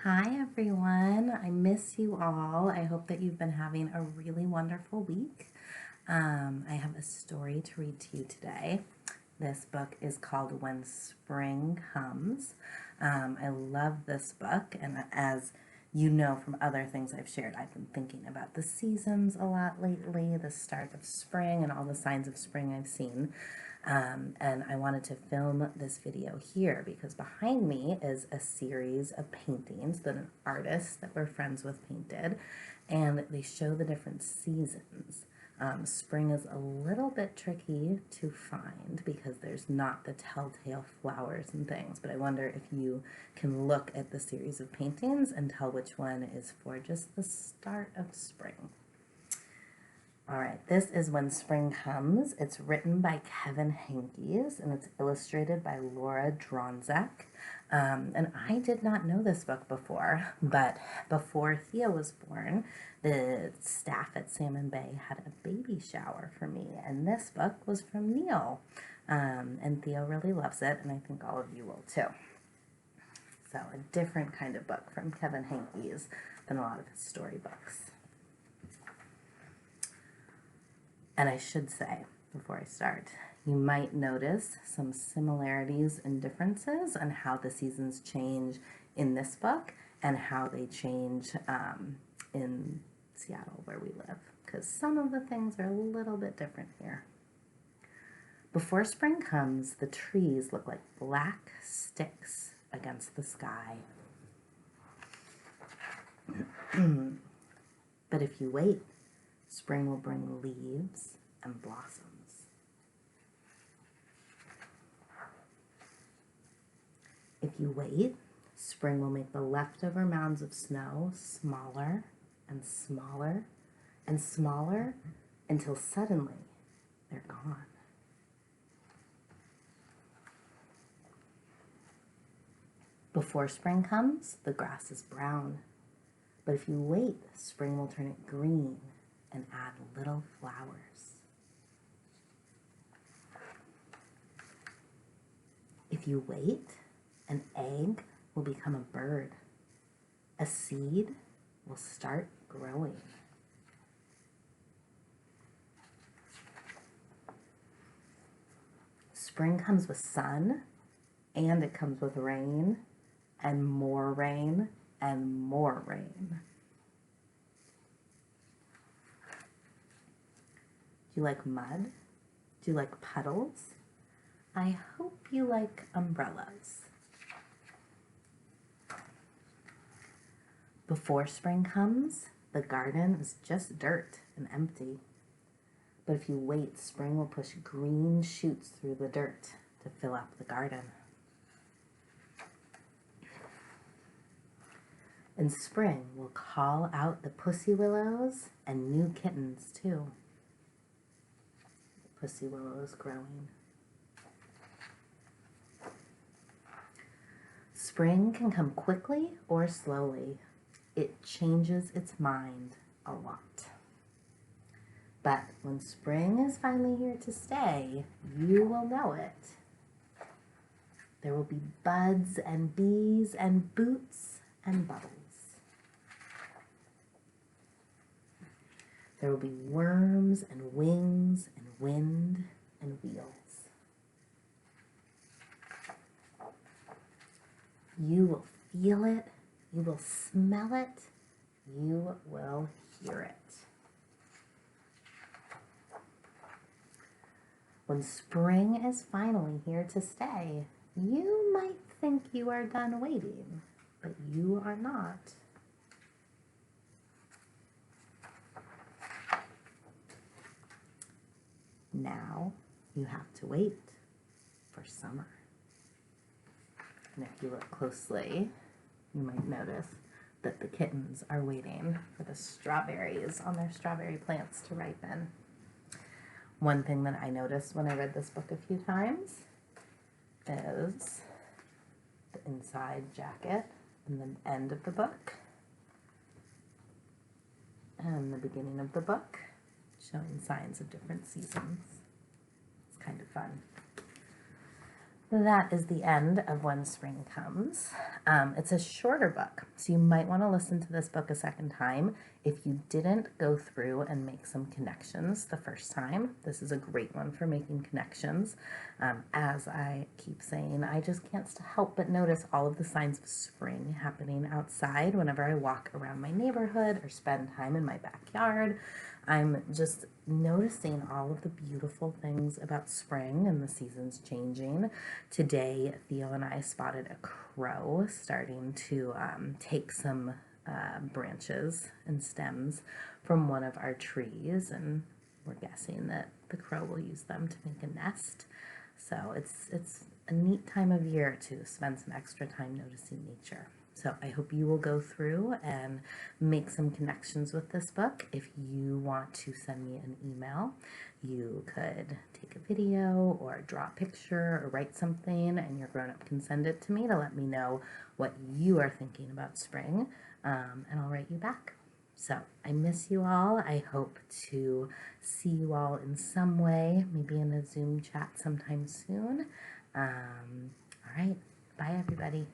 Hi everyone, I miss you all. I hope that you've been having a really wonderful week. I have a story to read to you today. This book is called When Spring Comes. I love this book, and as you know from other things I've shared, I've been thinking about the seasons a lot lately, the start of spring and all the signs of spring I've seen. And I wanted to film this video here because behind me is a series of paintings that an artist that we're friends with painted, and they show the different seasons. Spring is a little bit tricky to find because there's not the telltale flowers and things, but I wonder if you can look at the series of paintings and tell which one is for just the start of spring. All right, this is When Spring Comes. It's written by Kevin Henkes and it's illustrated by Laura Dronzak. And I did not know this book before, but before Theo was born, the staff at Salmon Bay had a baby shower for me, and this book was from Neil. And Theo really loves it, and I think all of you will too. So a different kind of book from Kevin Henkes than a lot of his storybooks. And I should say, before I start, you might notice some similarities and differences on how the seasons change in this book and how they change in Seattle where we live, because some of the things are a little bit different here. Before spring comes, the trees look like black sticks against the sky. But if you wait, spring will bring leaves and blossoms. If you wait, spring will make the leftover mounds of snow smaller and smaller and smaller until suddenly they're gone. Before spring comes, the grass is brown. But if you wait, spring will turn it green and add little flowers. If you wait, an egg will become a bird. A seed will start growing. Spring comes with sun, and it comes with rain, and more rain, and more rain. Do you like mud? Do you like puddles? I hope you like umbrellas. Before spring comes, the garden is just dirt and empty. But if you wait, spring will push green shoots through the dirt to fill up the garden. In spring, we'll call out the pussy willows and new kittens too. The pussy willow is growing. Spring can come quickly or slowly. It changes its mind a lot. But when spring is finally here to stay, you will know it. There will be buds and bees and boots and bubbles. There will be worms and wings and wind and wheels. You will feel it, you will smell it, you will hear it. When spring is finally here to stay, you might think you are done waiting, but you are not. Now you have to wait for summer. And if you look closely, you might notice that the kittens are waiting for the strawberries on their strawberry plants to ripen. One thing that I noticed when I read this book a few times is the inside jacket and the end of the book and the beginning of the book showing signs of different seasons. It's kind of fun. that is the end of When Spring Comes. It's a shorter book, so you might want to listen to this book a second time. If you didn't go through and make some connections the first time, this is a great one for making connections. As I keep saying, I just can't help but notice all of the signs of spring happening outside whenever I walk around my neighborhood or spend time in my backyard. I'm just noticing all of the beautiful things about spring and the seasons changing. Today, Theo and I spotted a crow starting to take some branches and stems from one of our trees, and we're guessing that the crow will use them to make a nest. So it's a neat time of year to spend some extra time noticing nature. So I hope you will go through and make some connections with this book. If you want to send me an email, you could take a video or draw a picture or write something, and your grown-up can send it to me to let me know what you are thinking about spring, and I'll write you back. So I miss you all. I hope to see you all in some way, maybe in a Zoom chat sometime soon. All right. Bye, everybody.